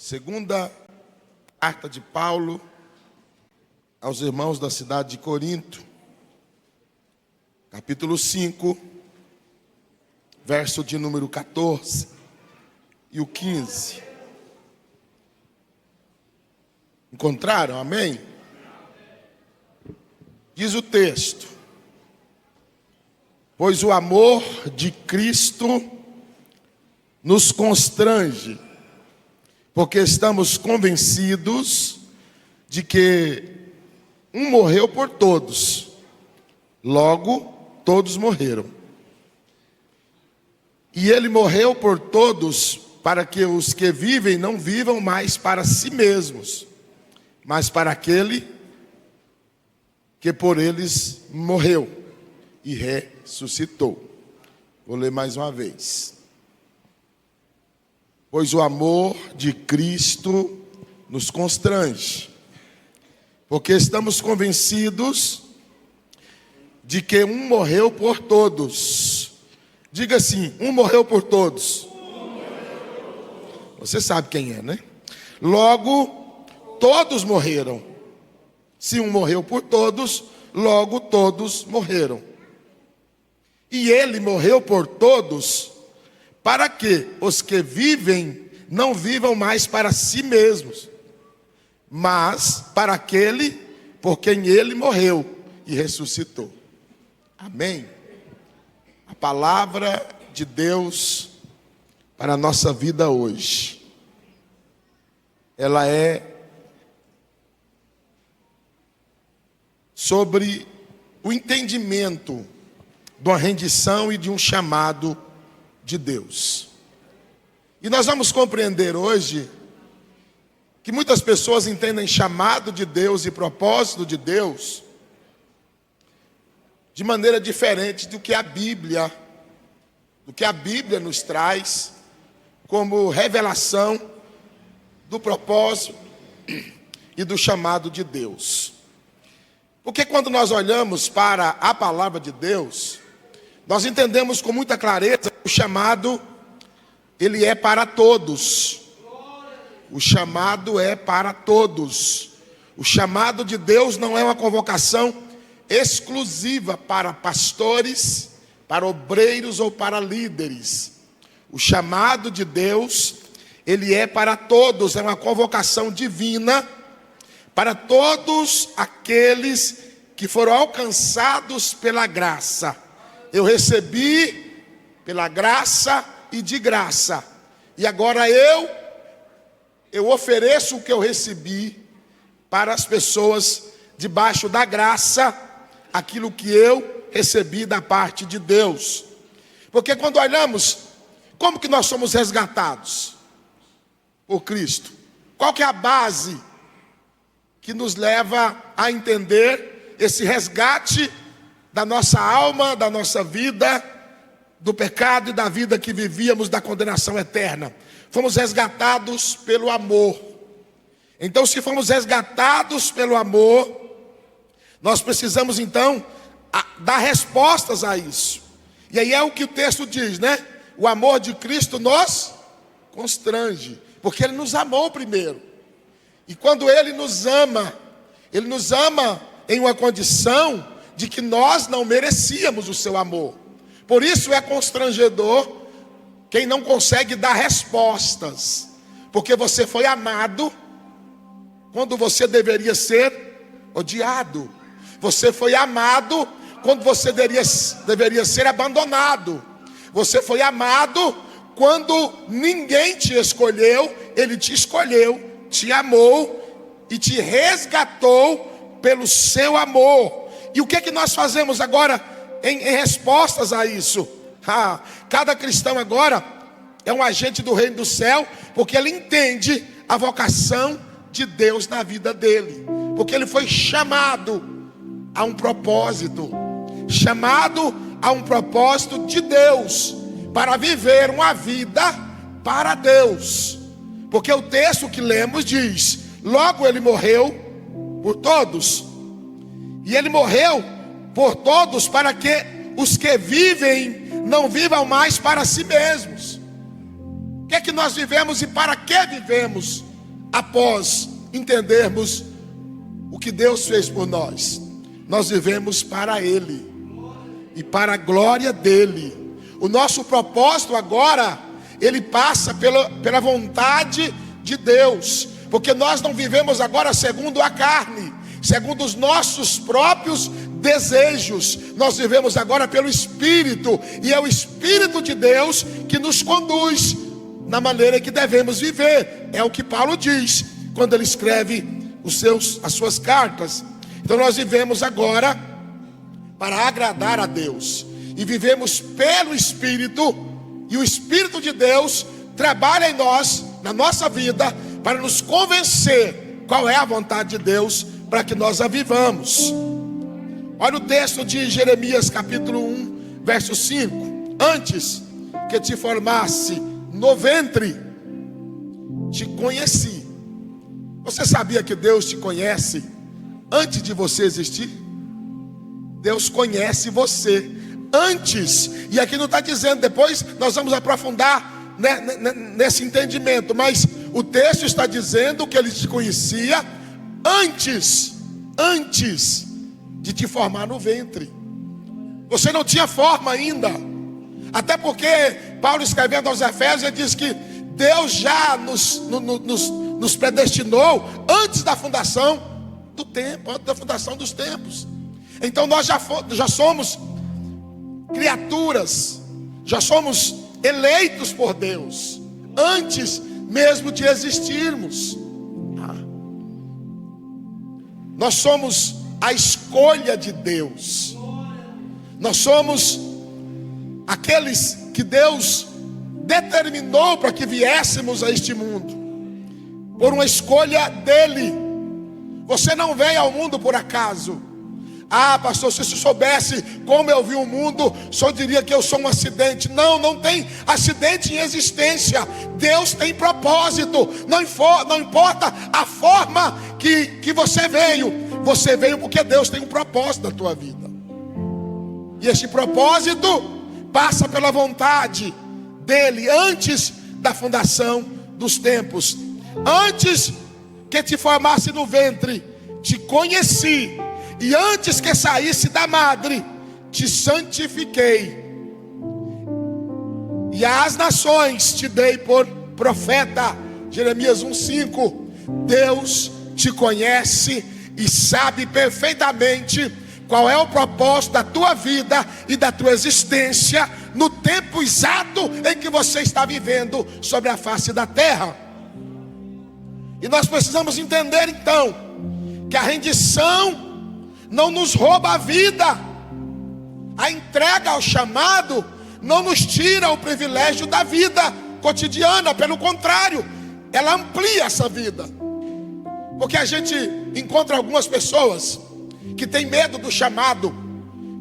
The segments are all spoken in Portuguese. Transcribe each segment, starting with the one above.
Segunda carta de Paulo aos irmãos da cidade de Corinto, capítulo 5, verso de número 14 e o 15. Encontraram? Amém? Diz o texto: pois o amor de Cristo nos constrange, porque estamos convencidos de que um morreu por todos, logo todos morreram. E ele morreu por todos para que os que vivem não vivam mais para si mesmos, mas para aquele que por eles morreu e ressuscitou. Vou ler mais uma vez. Pois o amor de Cristo nos constrange, porque estamos convencidos de que um morreu por todos. Diga assim: um morreu por todos. Você sabe quem é, né? Logo, todos morreram. Se um morreu por todos, logo todos morreram. E ele morreu por todos, para que os que vivem não vivam mais para si mesmos, mas para aquele por quem ele morreu e ressuscitou. Amém? A palavra de Deus para a nossa vida hoje, ela é sobre o entendimento de uma rendição e de um chamado de Deus. E nós vamos compreender hoje que muitas pessoas entendem chamado de Deus e propósito de Deus de maneira diferente do que a Bíblia nos traz como revelação do propósito e do chamado de Deus. Porque quando nós olhamos para a palavra de Deus, nós entendemos com muita clareza que o chamado, ele é para todos. O chamado é para todos. O chamado de Deus não é uma convocação exclusiva para pastores, para obreiros ou para líderes. O chamado de Deus, ele é para todos, é uma convocação divina para todos aqueles que foram alcançados pela graça. Eu recebi pela graça e de graça. E agora eu ofereço o que eu recebi para as pessoas debaixo da graça, aquilo que eu recebi da parte de Deus. Porque quando olhamos, como que nós somos resgatados por Cristo? Qual que é a base que nos leva a entender esse resgate da nossa alma, da nossa vida, do pecado e da vida que vivíamos da condenação eterna? Fomos resgatados pelo amor. Então, se fomos resgatados pelo amor, nós precisamos então dar respostas a isso. E aí é o que o texto diz, né? O amor de Cristo nos constrange, porque Ele nos amou primeiro. E quando Ele nos ama em uma condição de que nós não merecíamos o seu amor. Por isso é constrangedor quem não consegue dar respostas, porque você foi amado quando você deveria ser odiado. Você foi amado quando você deveria ser abandonado. Você foi amado quando ninguém te escolheu. Ele te escolheu, te amou e te resgatou pelo seu amor. E o que é que nós fazemos agora em respostas a isso? Cada cristão agora é um agente do reino do céu, porque ele entende a vocação de Deus na vida dele, porque ele foi chamado a um propósito, chamado a um propósito de Deus, para viver uma vida para Deus. Porque o texto que lemos diz: logo ele morreu por todos. E ele morreu por todos para que os que vivem não vivam mais para si mesmos. O que é que nós vivemos e para que vivemos? após entendermos o que Deus fez por nós, nós vivemos para Ele e para a glória dEle. O nosso propósito agora, ele passa pela vontade de Deus, porque nós não vivemos agora segundo a carne, segundo os nossos próprios desejos. Nós vivemos agora pelo Espírito, e é o Espírito de Deus que nos conduz na maneira que devemos viver. É o que Paulo diz quando ele escreve as suas cartas. Então nós vivemos agora para agradar a Deus, e vivemos pelo Espírito, e o Espírito de Deus trabalha em nós, na nossa vida, para nos convencer qual é a vontade de Deus, para que nós a vivamos. Olha o texto de Jeremias capítulo 1, verso 5. Antes que te formasse no ventre, te conheci. Você sabia que Deus te conhece antes de você existir? Deus conhece você antes. E aqui não está dizendo, depois nós vamos aprofundar nesse entendimento, mas o texto está dizendo que Ele te conhecia antes de te formar no ventre. Você não tinha forma ainda. Até porque Paulo, escrevendo aos Efésios, ele diz que Deus já nos predestinou antes da fundação do tempo, antes da fundação dos tempos. Então nós já somos criaturas, já somos eleitos por Deus antes mesmo de existirmos. Nós somos a escolha de Deus. Nós somos aqueles que Deus determinou para que viéssemos a este mundo, por uma escolha dEle. Você não veio ao mundo por acaso. Ah, pastor, se você soubesse como eu vi o mundo, só diria que eu sou um acidente. Não, não tem acidente em existência. Deus tem propósito. Não importa a forma que você veio. Você veio porque Deus tem um propósito na tua vida. E esse propósito passa pela vontade dEle antes da fundação dos tempos. Antes que te formasse no ventre, te conheci. E antes que saísse da madre, te santifiquei. E às nações te dei por profeta. Jeremias 1,5. Deus te conhece e sabe perfeitamente qual é o propósito da tua vida e da tua existência no tempo exato em que você está vivendo sobre a face da terra. E nós precisamos entender então que a rendição não nos rouba a vida. A entrega ao chamado não nos tira o privilégio da vida cotidiana. Pelo contrário, ela amplia essa vida. Porque a gente encontra algumas pessoas que têm medo do chamado,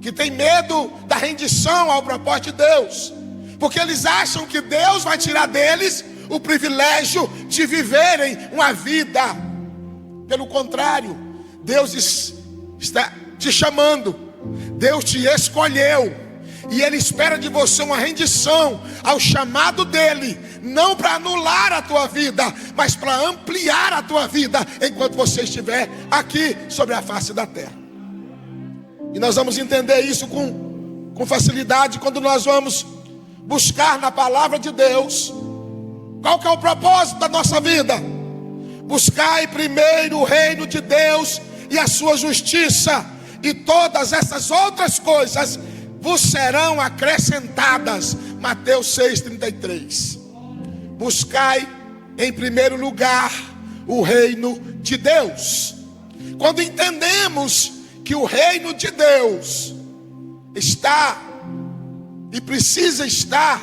que têm medo da rendição ao propósito de Deus, porque eles acham que Deus vai tirar deles o privilégio de viverem uma vida. Pelo contrário, Deus está te chamando, Deus te escolheu, e Ele espera de você uma rendição ao chamado dEle, não para anular a tua vida, mas para ampliar a tua vida enquanto você estiver aqui sobre a face da terra. E nós vamos entender isso com facilidade quando nós vamos buscar na palavra de Deus qual que é o propósito da nossa vida. Buscai primeiro o reino de Deus e a sua justiça, e todas essas outras coisas vos serão acrescentadas. Mateus 6,33. Buscai em primeiro lugar o reino de Deus. Quando entendemos que o reino de Deus está e precisa estar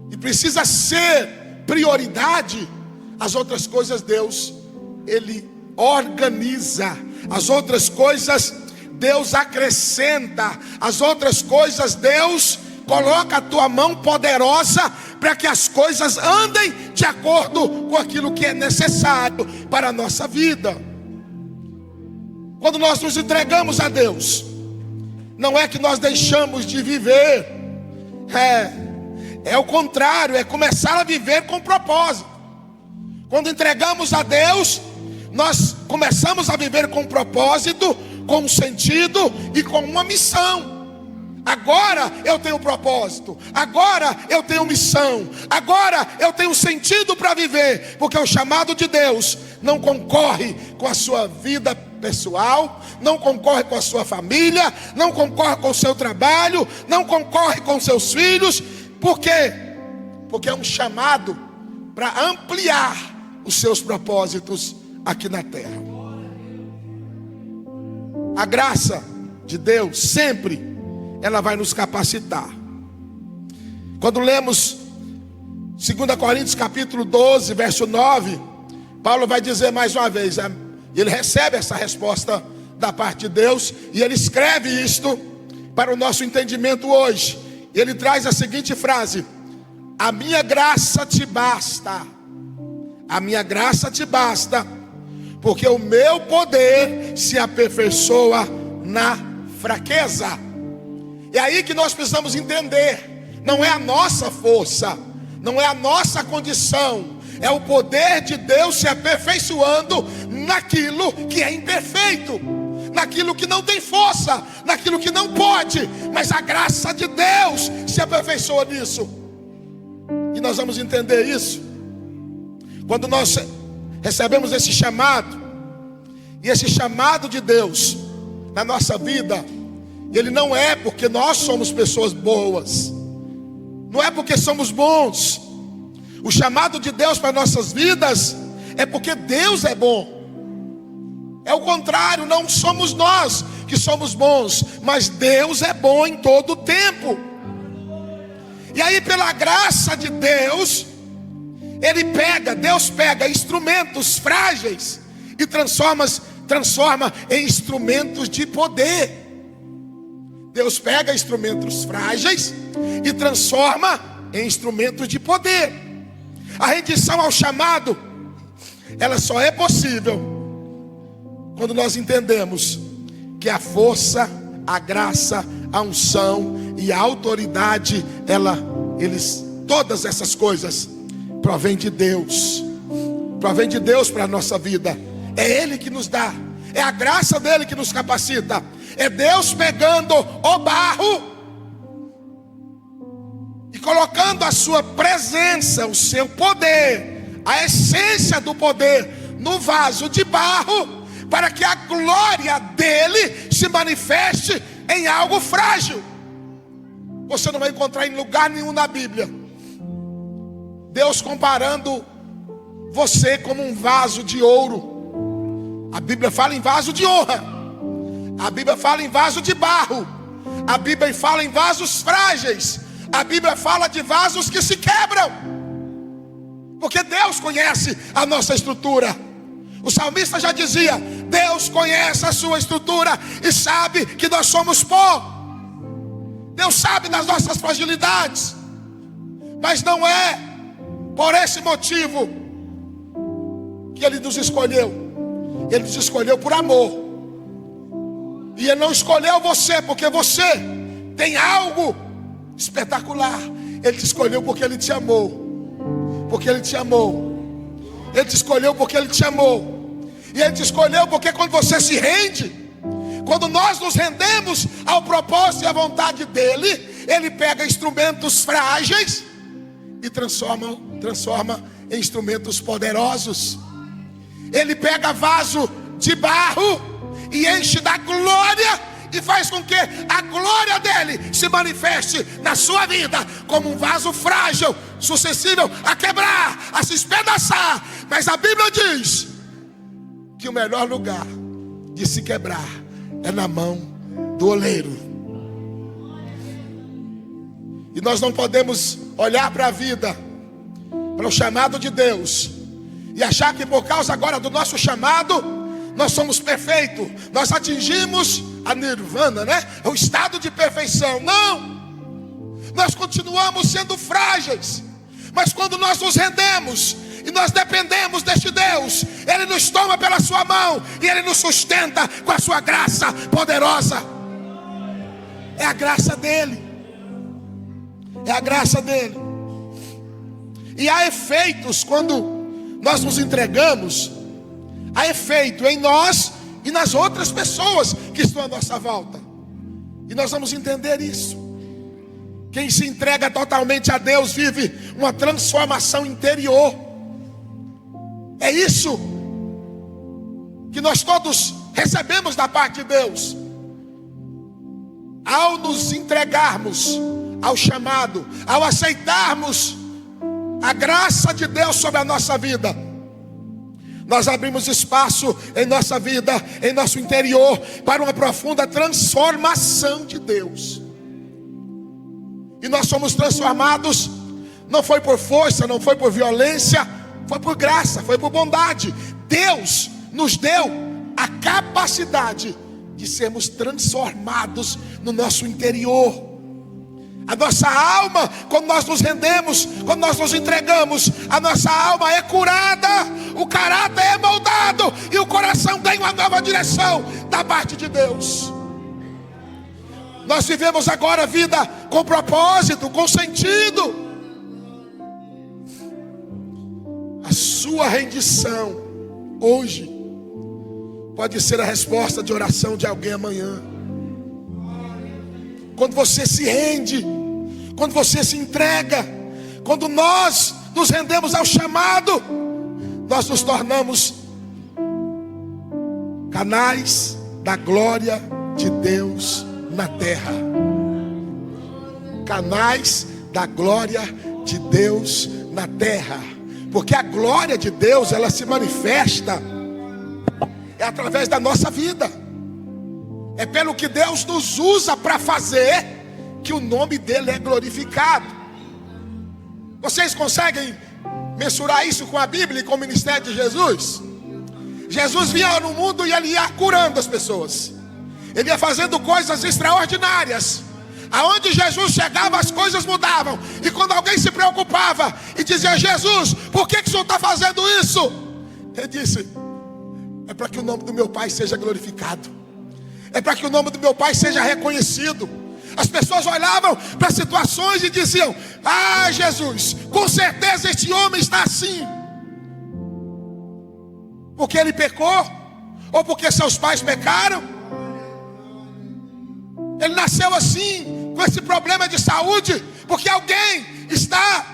e precisa ser prioridade, as outras coisas Deus, Ele organiza. As outras coisas Deus acrescenta. As outras coisas Deus coloca a tua mão poderosa para que as coisas andem de acordo com aquilo que é necessário para a nossa vida. Quando nós nos entregamos a Deus, não é que nós deixamos de viver, é o contrário, é começar a viver com propósito. Quando entregamos a Deus, nós começamos a viver com um propósito, com um sentido e com uma missão. Agora eu tenho propósito, agora eu tenho missão, agora eu tenho sentido para viver, porque o chamado de Deus não concorre com a sua vida pessoal, não concorre com a sua família, não concorre com o seu trabalho, não concorre com seus filhos. Por quê? Porque é um chamado para ampliar os seus propósitos aqui na terra. A graça de Deus sempre ela vai nos capacitar. Quando lemos 2 Coríntios capítulo 12, verso 9, Paulo vai dizer mais uma vez, ele recebe essa resposta da parte de Deus, e ele escreve isto para o nosso entendimento hoje. Ele traz a seguinte frase: a minha graça te basta, a minha graça te basta, porque o meu poder se aperfeiçoa na fraqueza. É aí que nós precisamos entender, não é a nossa força, não é a nossa condição, é o poder de Deus se aperfeiçoando naquilo que é imperfeito, naquilo que não tem força, naquilo que não pode, mas a graça de Deus se aperfeiçoa nisso. E nós vamos entender isso quando nós recebemos esse chamado, e esse chamado de Deus na nossa vida, ele não é porque nós somos pessoas boas, não é porque somos bons. O chamado de Deus para nossas vidas é porque Deus é bom. É o contrário, não somos nós que somos bons, mas Deus é bom em todo o tempo. E aí, pela graça de Deus, Deus pega instrumentos frágeis e transforma em instrumentos de poder. Deus pega instrumentos frágeis e transforma em instrumentos de poder. A rendição ao chamado, ela só é possível quando nós entendemos que a força, a graça, a unção e a autoridade, todas essas coisas provém de Deus. Provém de Deus para a nossa vida. É Ele que nos dá, é a graça dele que nos capacita. É Deus pegando o barro e colocando a sua presença, o seu poder, a essência do poder no vaso de barro, para que a glória dele se manifeste em algo frágil. Você não vai encontrar em lugar nenhum na Bíblia Deus comparando você como um vaso de ouro. A Bíblia fala em vaso de honra, a Bíblia fala em vaso de barro, a Bíblia fala em vasos frágeis, a Bíblia fala de vasos que se quebram, porque Deus conhece a nossa estrutura. O salmista já dizia: Deus conhece a sua estrutura e sabe que nós somos pó. Deus sabe das nossas fragilidades, mas não é por esse motivo que Ele nos escolheu. Ele nos escolheu por amor. E Ele não escolheu você porque você tem algo espetacular. Ele te escolheu porque Ele te amou. Porque Ele te amou. Ele te escolheu porque Ele te amou. E Ele te escolheu porque quando você se rende, quando nós nos rendemos ao propósito e à vontade dEle, Ele pega instrumentos frágeis e transforma em instrumentos poderosos. Ele pega vaso de barro e enche da glória e faz com que a glória dele se manifeste na sua vida como um vaso frágil, suscetível a quebrar, a se espedaçar. Mas a Bíblia diz que o melhor lugar de se quebrar é na mão do oleiro. E nós não podemos olhar para a vida, para o chamado de Deus, e achar que por causa agora do nosso chamado nós somos perfeitos, nós atingimos a nirvana, né? O estado de perfeição. Não, nós continuamos sendo frágeis, mas quando nós nos rendemos e nós dependemos deste Deus, Ele nos toma pela sua mão e Ele nos sustenta com a sua graça poderosa. É a graça dEle, é a graça dEle. E há efeitos quando nós nos entregamos a efeito em nós e nas outras pessoas que estão à nossa volta. E nós vamos entender isso. Quem se entrega totalmente a Deus vive uma transformação interior. É isso que nós todos recebemos da parte de Deus. Ao nos entregarmos ao chamado, ao aceitarmos a graça de Deus sobre a nossa vida, nós abrimos espaço em nossa vida, em nosso interior, para uma profunda transformação de Deus. E nós somos transformados, não foi por força, não foi por violência, foi por graça, foi por bondade. Deus nos deu a capacidade de sermos transformados no nosso interior. A nossa alma, quando nós nos rendemos, quando nós nos entregamos, a nossa alma é curada, o caráter é moldado e o coração tem uma nova direção da parte de Deus. Nós vivemos agora a vida com propósito, com sentido. A sua rendição hoje pode ser a resposta de oração de alguém amanhã. Quando você se rende, quando você se entrega, quando nós nos rendemos ao chamado, nós nos tornamos canais da glória de Deus na terra. Canais da glória de Deus na terra. Porque a glória de Deus, ela se manifesta através da nossa vida. É pelo que Deus nos usa para fazer que o nome dele é glorificado. Vocês conseguem mensurar isso com a Bíblia e com o ministério de Jesus? Jesus vinha no mundo e ele ia curando as pessoas. Ele ia fazendo coisas extraordinárias. Aonde Jesus chegava, as coisas mudavam. E quando alguém se preocupava e dizia: Jesus, por que o Senhor está fazendo isso? Ele disse: é para que o nome do meu Pai seja glorificado. É para que o nome do meu Pai seja reconhecido. As pessoas olhavam para situações e diziam: ah, Jesus, com certeza este homem está assim porque ele pecou, ou porque seus pais pecaram. Ele nasceu assim, com esse problema de saúde, porque alguém está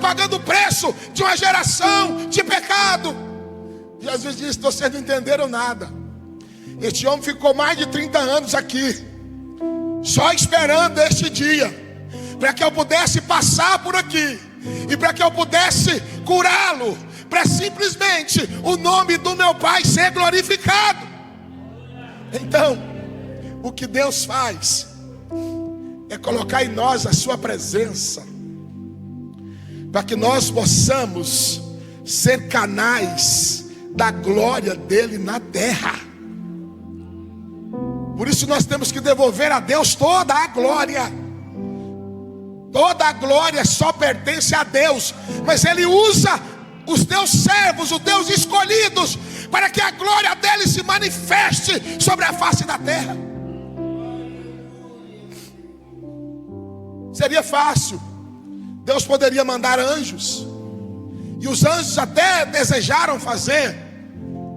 pagando o preço de uma geração de pecado. Jesus disse: vocês não entenderam nada. Este homem ficou mais de 30 anos aqui, só esperando este dia, para que eu pudesse passar por aqui, e para que eu pudesse curá-lo, para simplesmente o nome do meu Pai ser glorificado. Então, o que Deus faz é colocar em nós a sua presença, para que nós possamos ser canais da glória dele na terra. Por isso nós temos que devolver a Deus toda a glória. Toda a glória só pertence a Deus, mas ele usa os teus servos, os teus escolhidos, para que a glória dele se manifeste sobre a face da terra. Seria fácil, Deus poderia mandar anjos, e os anjos até desejaram fazer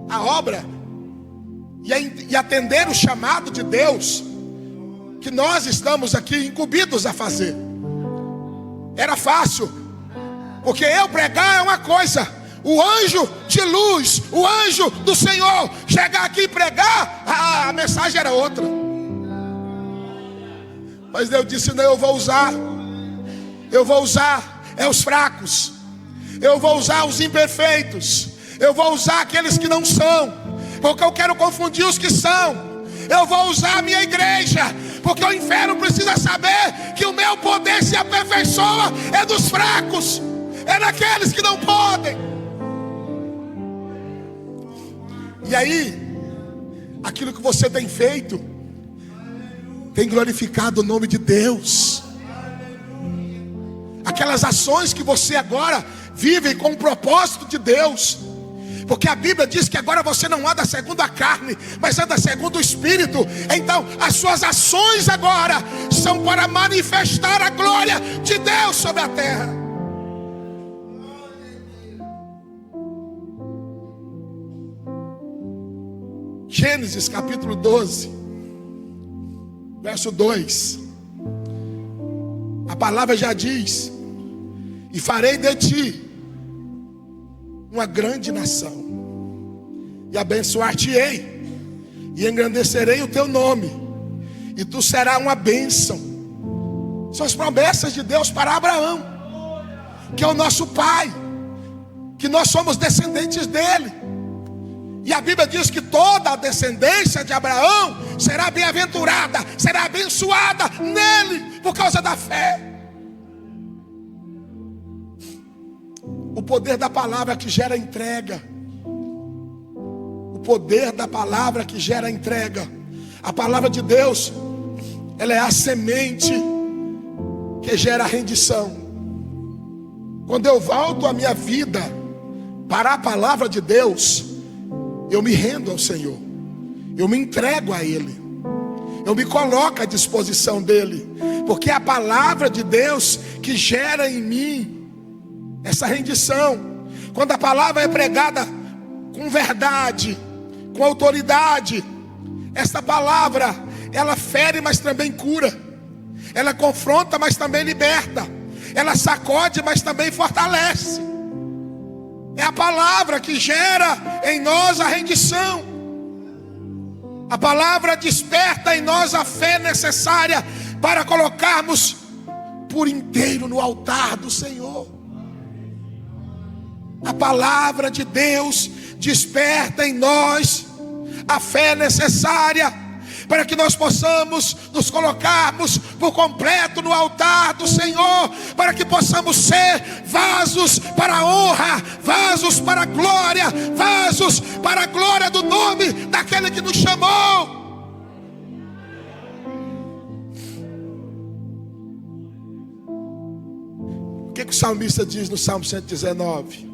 a obra e atender o chamado de Deus, que nós estamos aqui incumbidos a fazer. Era fácil, porque eu pregar é uma coisa, o anjo de luz, o anjo do Senhor chegar aqui e pregar, a mensagem era outra. Mas Deus disse: não, eu vou usar os fracos, eu vou usar os imperfeitos, eu vou usar aqueles que não são, porque eu quero confundir os que são. Eu vou usar a minha igreja, porque o inferno precisa saber que o meu poder se aperfeiçoa é dos fracos, é daqueles que não podem. E aí, aquilo que você tem feito tem glorificado o nome de Deus. Aquelas ações que você agora vive com o propósito de Deus, porque a Bíblia diz que agora você não anda segundo a carne, mas anda segundo o Espírito. Então as suas ações agora são para manifestar a glória de Deus sobre a terra. Gênesis capítulo 12, verso 2. A palavra já diz: e farei de ti uma grande nação, e abençoar-te-ei, e engrandecerei o teu nome, e tu serás uma bênção. São as promessas de Deus para Abraão, que é o nosso pai, que nós somos descendentes dele. E a Bíblia diz que toda a descendência de Abraão será bem-aventurada, será abençoada nele, por causa da fé. O poder da palavra que gera entrega. O poder da palavra que gera entrega. A palavra de Deus, ela é a semente que gera rendição. Quando eu volto a minha vida para a palavra de Deus, eu me rendo ao Senhor, eu me entrego a Ele, eu me coloco à disposição dEle, porque é a palavra de Deus que gera em mim essa rendição. Quando a palavra é pregada com verdade, com autoridade, esta palavra, ela fere, mas também cura, ela confronta, mas também liberta, ela sacode, mas também fortalece. É a palavra que gera em nós a rendição. A palavra desperta em nós a fé necessária para colocarmos por inteiro no altar do Senhor. A palavra de Deus desperta em nós a fé necessária para que nós possamos nos colocarmos por completo no altar do Senhor, para que possamos ser vasos para a honra, vasos para a glória, vasos para a glória do nome daquele que nos chamou. O que o salmista diz no Salmo 119,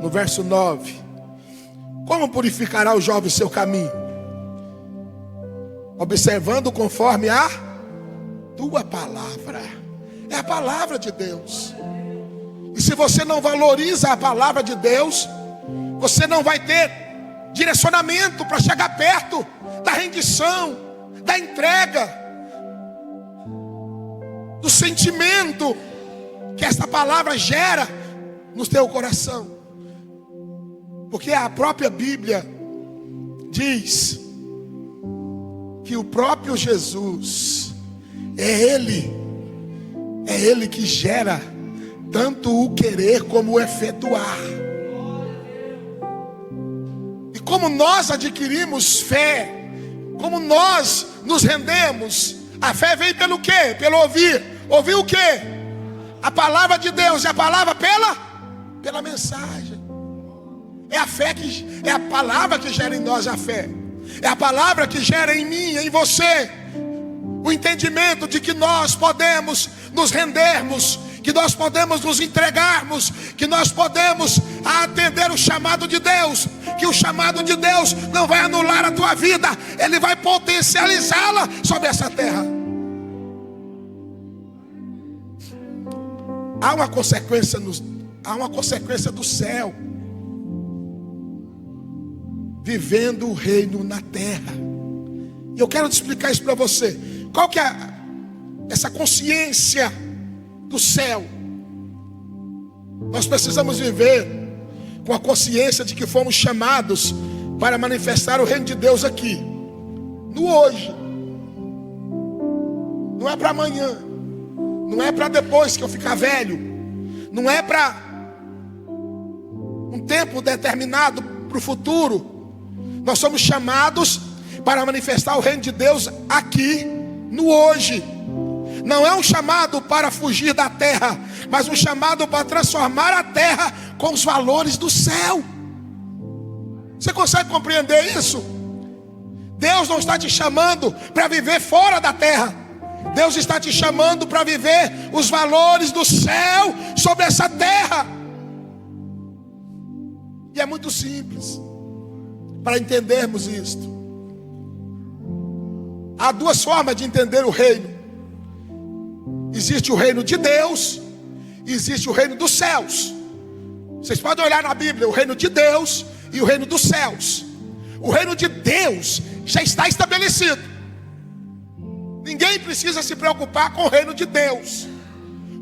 no verso 9? Como purificará o jovem seu caminho? Observando conforme a tua palavra. É a palavra de Deus. E se você não valoriza a palavra de Deus, você não vai ter direcionamento para chegar perto da rendição, da entrega, do sentimento que esta palavra gera no teu coração. Porque a própria Bíblia diz que o próprio Jesus é Ele que gera tanto o querer como o efetuar. E como nós adquirimos fé, como nós nos rendemos, a fé vem pelo quê? Pelo ouvir. Ouvir o quê? A palavra de Deus. E a palavra pela mensagem. É a fé é a palavra que gera em nós a fé. É a palavra que gera em mim, em você, o entendimento de que nós podemos nos rendermos, que nós podemos nos entregarmos, que nós podemos atender o chamado de Deus, que o chamado de Deus não vai anular a tua vida, Ele vai potencializá-la sobre essa terra. Há uma consequência do céu, vivendo o reino na terra. E eu quero te explicar isso para você. Qual que é essa consciência do céu? Nós precisamos viver com a consciência de que fomos chamados para manifestar o reino de Deus aqui, no hoje. Não é para amanhã, não é para depois que eu ficar velho, não é para um tempo determinado para o futuro. Nós somos chamados para manifestar o reino de Deus aqui, no hoje. Não é um chamado para fugir da terra, mas um chamado para transformar a terra com os valores do céu. Você consegue compreender isso? Deus não está te chamando para viver fora da terra. Deus está te chamando para viver os valores do céu sobre essa terra. E é muito simples para entendermos isto. Há duas formas de entender o reino. Existe o reino de Deus e existe o reino dos céus. Vocês podem olhar na Bíblia o reino de Deus e o reino dos céus. O reino de Deus já está estabelecido. Ninguém precisa se preocupar com o reino de Deus.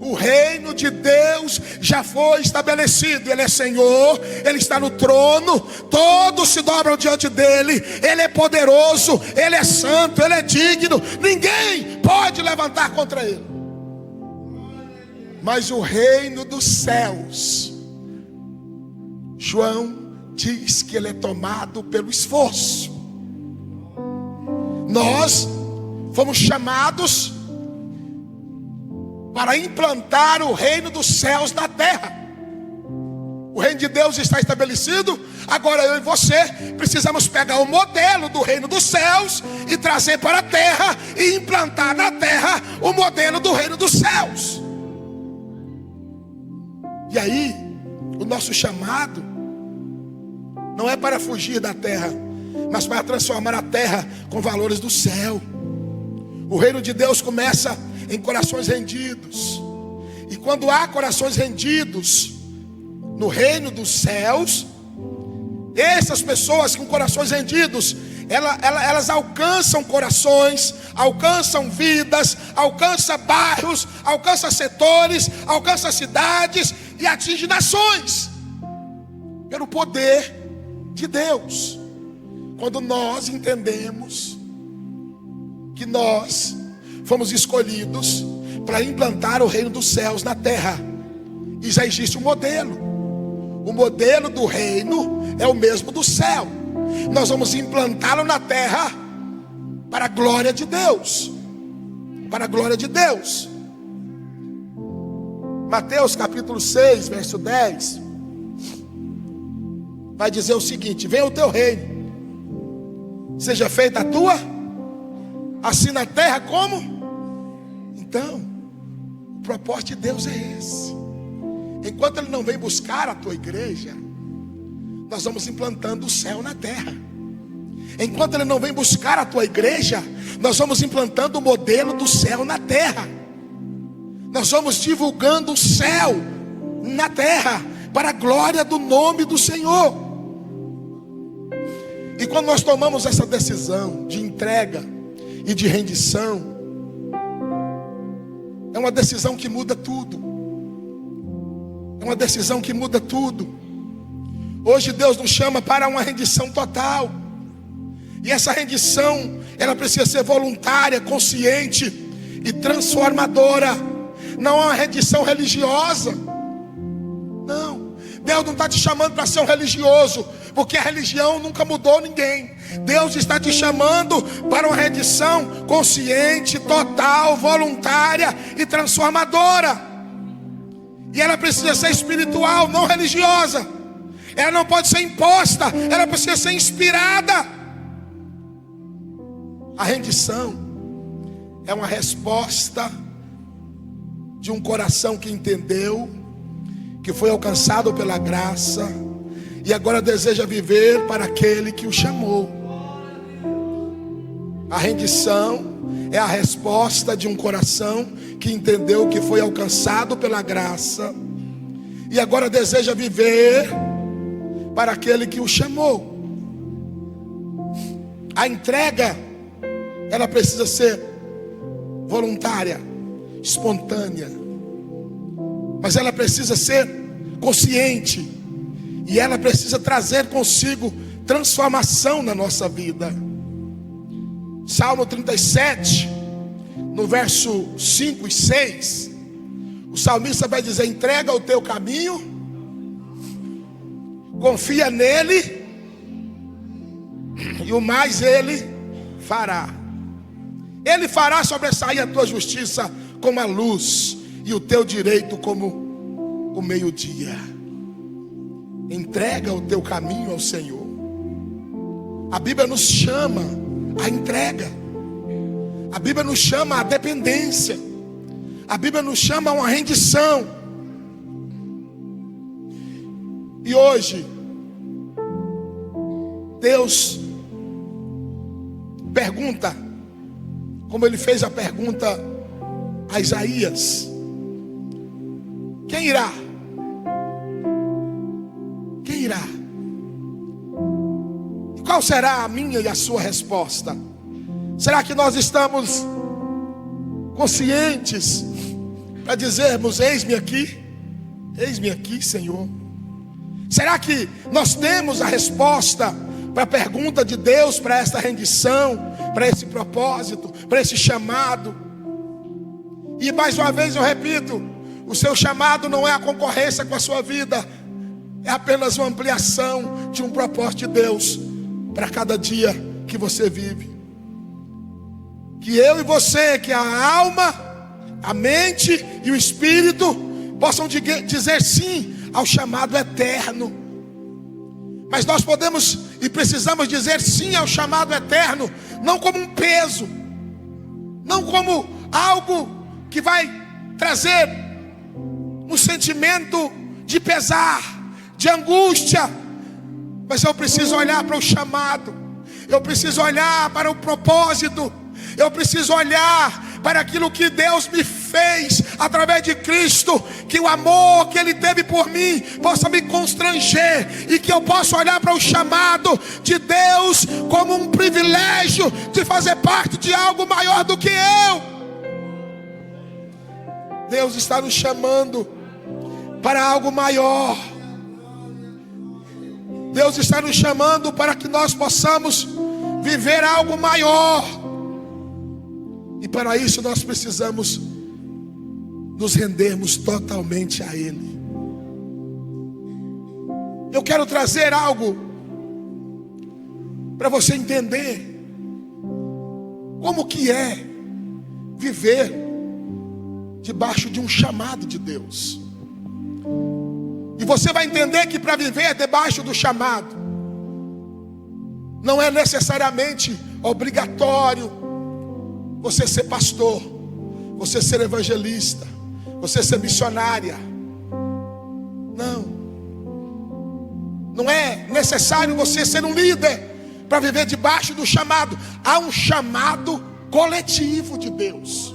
O reino de Deus já foi estabelecido. Ele é Senhor, Ele está no trono, todos se dobram diante dEle. Ele é poderoso, Ele é santo, Ele é digno. Ninguém pode levantar contra Ele. Mas o reino dos céus, João diz que ele é tomado pelo esforço. Nós fomos chamados para implantar o reino dos céus na terra. O reino de Deus está estabelecido. Agora eu e você precisamos pegar o modelo do reino dos céus e trazer para a terra e implantar na terra o modelo do reino dos céus. E aí, o nosso chamado não é para fugir da terra, mas para transformar a terra com valores do céu. O reino de Deus começa em corações rendidos. E quando há corações rendidos no reino dos céus, essas pessoas com corações rendidos, elas alcançam corações, alcançam vidas, alcançam bairros, alcançam setores, alcançam cidades e atingem nações pelo poder de Deus. Quando nós entendemos que nós fomos escolhidos para implantar o reino dos céus na terra, e já existe um modelo. O modelo do reino é o mesmo do céu. Nós vamos implantá-lo na terra para a glória de Deus. Para a glória de Deus. Mateus capítulo 6, verso 10 vai dizer o seguinte: venha o teu reino, seja feita a tua, assim na terra como. Então, o propósito de Deus é esse. Enquanto Ele não vem buscar a tua igreja, nós vamos implantando o céu na terra. Enquanto Ele não vem buscar a tua igreja, nós vamos implantando o modelo do céu na terra. Nós vamos divulgando o céu na terra, para a glória do nome do Senhor. E quando nós tomamos essa decisão de entrega e de rendição, é uma decisão que muda tudo. É uma decisão que muda tudo. Hoje Deus nos chama para uma rendição total. E essa rendição, ela precisa ser voluntária, consciente e transformadora. Não é uma rendição religiosa. Não. Deus não está te chamando para ser um religioso, porque a religião nunca mudou ninguém. Deus está te chamando para uma rendição consciente, total, voluntária e transformadora. E ela precisa ser espiritual, não religiosa. Ela não pode ser imposta, ela precisa ser inspirada. A rendição é uma resposta de um coração que entendeu, que foi alcançado pela graça e agora deseja viver para aquele que o chamou. A rendição é a resposta de um coração que entendeu que foi alcançado pela graça e agora deseja viver para aquele que o chamou. A entrega, ela precisa ser voluntária, espontânea, mas ela precisa ser consciente e ela precisa trazer consigo transformação na nossa vida. Salmo 37, no verso 5 e 6, o salmista vai dizer: entrega o teu caminho, confia nele, e o mais ele fará. Ele fará sobressair a tua justiça como a luz, e o teu direito como o meio-dia. Entrega o teu caminho ao Senhor. A Bíblia nos chama à entrega. A Bíblia nos chama à dependência. A Bíblia nos chama a uma rendição. E hoje Deus pergunta, como Ele fez a pergunta a Isaías: quem irá? Quem irá? E qual será a minha e a sua resposta? Será que nós estamos conscientes para dizermos: eis-me aqui, Senhor? Será que nós temos a resposta para a pergunta de Deus, para esta rendição, para esse propósito, para esse chamado? E mais uma vez eu repito: o seu chamado não é a concorrência com a sua vida, é apenas uma ampliação de um propósito de Deus para cada dia que você vive. Que eu e você, que a alma, a mente e o espírito possam dizer sim ao chamado eterno. Mas nós podemos e precisamos dizer sim ao chamado eterno, não como um peso, não como algo que vai trazer um sentimento de pesar, de angústia. Mas eu preciso olhar para o chamado, eu preciso olhar para o propósito, eu preciso olhar para aquilo que Deus me fez através de Cristo, que o amor que Ele teve por mim possa me constranger, e que eu possa olhar para o chamado de Deus como um privilégio de fazer parte de algo maior do que eu. Deus está nos chamando para algo maior. Deus está nos chamando para que nós possamos viver algo maior. E para isso nós precisamos nos rendermos totalmente a Ele. Eu quero trazer algo para você entender como que é viver debaixo de um chamado de Deus. E você vai entender que para viver debaixo do chamado não é necessariamente obrigatório você ser pastor, você ser evangelista, você ser missionária. Não é necessário você ser um líder para viver debaixo do chamado. Há um chamado coletivo de Deus.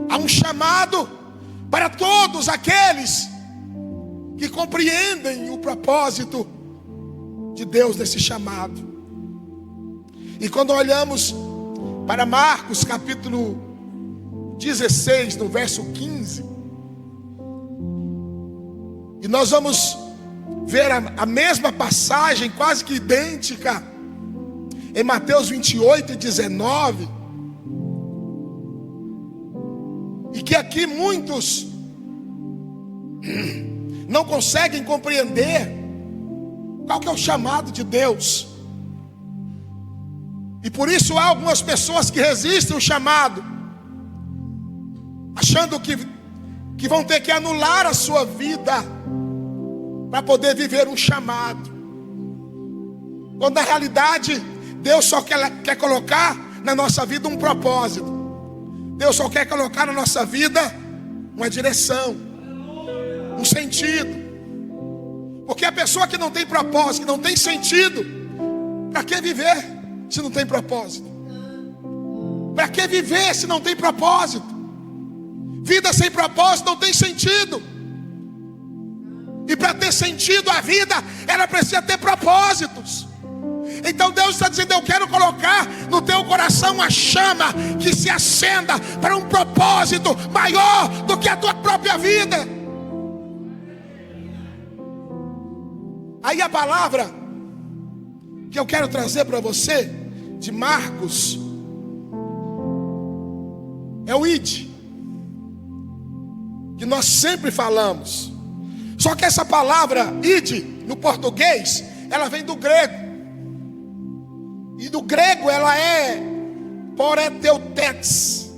Há um chamado para todos aqueles que compreendem o propósito de Deus nesse chamado. E quando olhamos para Marcos capítulo 16, no verso 15, e nós vamos ver a mesma passagem, quase que idêntica, em Mateus 28 e 19, e que aqui muitos não conseguem compreender qual que é o chamado de Deus. E por isso há algumas pessoas que resistem ao chamado, achando que vão ter que anular a sua vida para poder viver um chamado, quando na realidade Deus só quer colocar na nossa vida um propósito. Deus só quer colocar na nossa vida uma direção, um sentido. Porque a pessoa que não tem propósito, que não tem sentido, para que viver se não tem propósito? Para que viver se não tem propósito? Vida sem propósito não tem sentido. E para ter sentido a vida, ela precisa ter propósitos. Então Deus está dizendo: eu quero colocar no teu coração uma chama que se acenda para um propósito maior do que a tua própria vida. Aí a palavra que eu quero trazer para você, de Marcos, é o ide, que nós sempre falamos. Só que essa palavra ide, no português, ela vem do grego. E do grego ela é poreteutentes,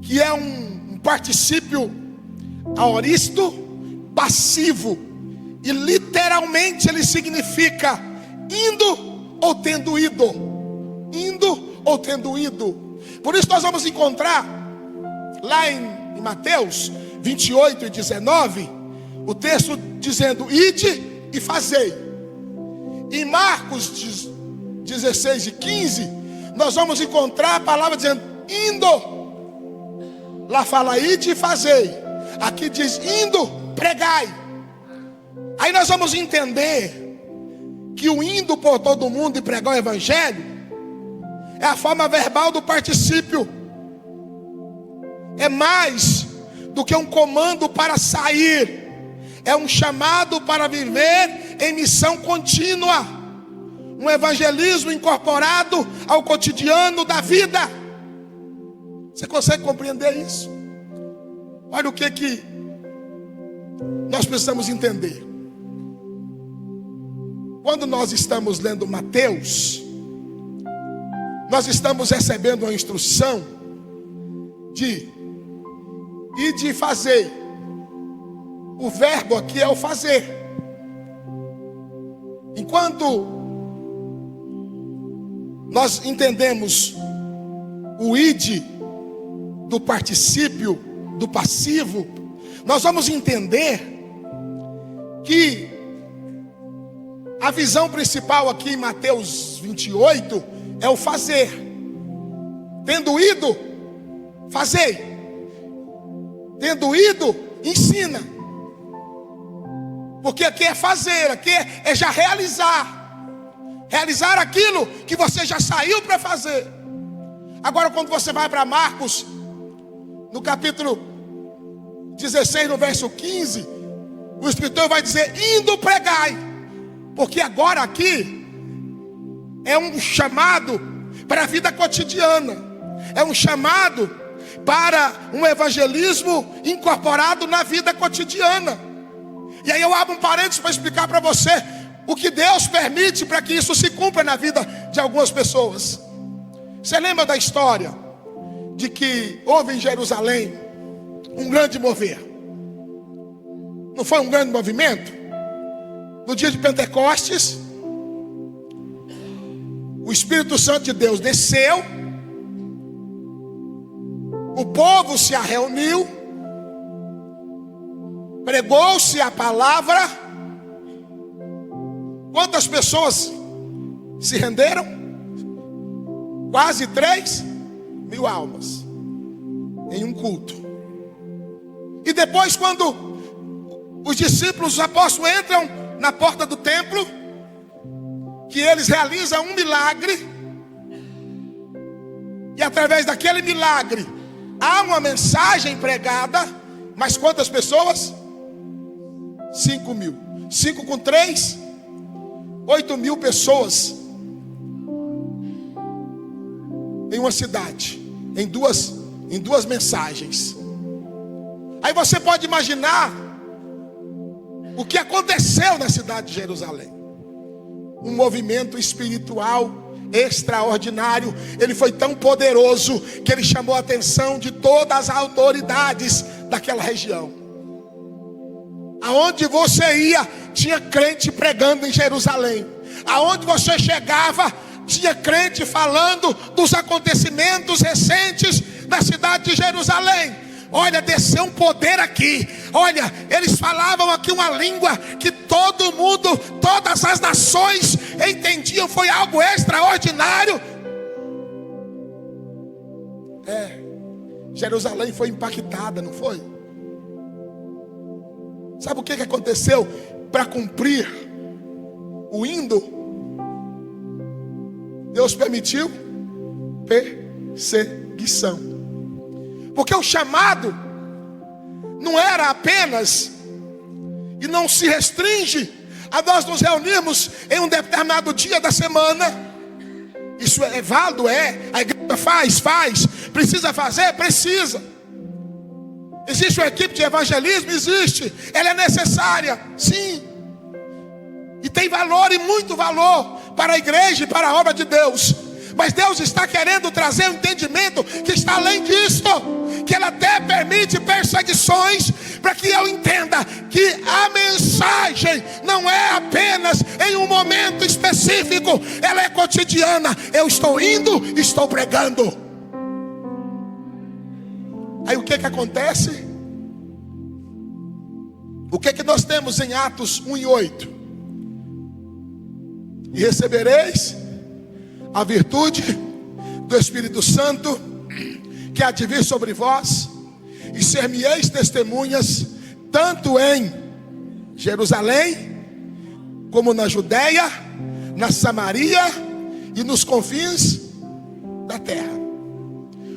que é um particípio aoristo passivo. E literalmente ele significa indo ou tendo ido. Indo ou tendo ido. Por isso nós vamos encontrar lá em Mateus 28 e 19 o texto dizendo: ide e fazei. Em Marcos 16 e 15 nós vamos encontrar a palavra dizendo indo. Lá fala ide e fazei. Aqui diz indo, pregai. Aí nós vamos entender que o indo por todo mundo e pregar o evangelho é a forma verbal do particípio. É mais do que um comando para sair. É um chamado para viver em missão contínua. Um evangelismo incorporado ao cotidiano da vida. Você consegue compreender isso? Olha o que nós precisamos entender. Quando nós estamos lendo Mateus, nós estamos recebendo uma instrução de fazer. O verbo aqui é o fazer. Enquanto nós entendemos o id do particípio, do passivo, nós vamos entender que a visão principal aqui em Mateus 28 é o fazer. Tendo ido, fazei. Tendo ido, ensina. Porque aqui é fazer, aqui é já realizar. Realizar aquilo que você já saiu para fazer. Agora quando você vai para Marcos, no capítulo 16, no verso 15, o escritor vai dizer, indo pregai. Porque agora aqui é um chamado para a vida cotidiana. É um chamado para um evangelismo incorporado na vida cotidiana. E aí eu abro um parênteses para explicar para você o que Deus permite para que isso se cumpra na vida de algumas pessoas. Você lembra da história de que houve em Jerusalém um grande mover? Não foi um grande movimento? No dia de Pentecostes, o Espírito Santo de Deus desceu, o povo se reuniu, pregou-se a palavra. Quantas pessoas se renderam? Quase 3.000 almas em um culto. E depois, quando os discípulos, os apóstolos entram na porta do templo, que eles realizam um milagre, e através daquele milagre há uma mensagem pregada. Mas quantas pessoas? 5.000. 5 com 3, 8.000 pessoas em uma cidade, em duas mensagens. Aí você pode imaginar o que aconteceu na cidade de Jerusalém. Um movimento espiritual extraordinário. Ele foi tão poderoso que ele chamou a atenção de todas as autoridades daquela região. Aonde você ia, tinha crente pregando em Jerusalém. Aonde você chegava, tinha crente falando dos acontecimentos recentes da cidade de Jerusalém. Olha, desceu um poder aqui. Olha, eles falavam aqui uma língua que todo mundo, todas as nações entendiam. Foi algo extraordinário. Jerusalém foi impactada, não foi? Sabe o que aconteceu para cumprir o indo? Deus permitiu perseguição. Porque o chamado não era apenas, e não se restringe a nós nos reunirmos em um determinado dia da semana. Isso é válido, a igreja faz, precisa fazer, precisa. Existe uma equipe de evangelismo? Existe. Ela é necessária, sim. E tem valor, e muito valor, para a igreja e para a obra de Deus. Mas Deus está querendo trazer um entendimento que está além disso. Que ela até permite perseguições, para que eu entenda que a mensagem não é apenas em um momento específico, ela é cotidiana. Eu estou indo, estou pregando. Aí o que acontece? O que nós temos em Atos 1:8? E recebereis a virtude do Espírito Santo, que há de vir sobre vós, e ser-me-eis testemunhas, tanto em Jerusalém, como na Judéia, na Samaria e nos confins da terra.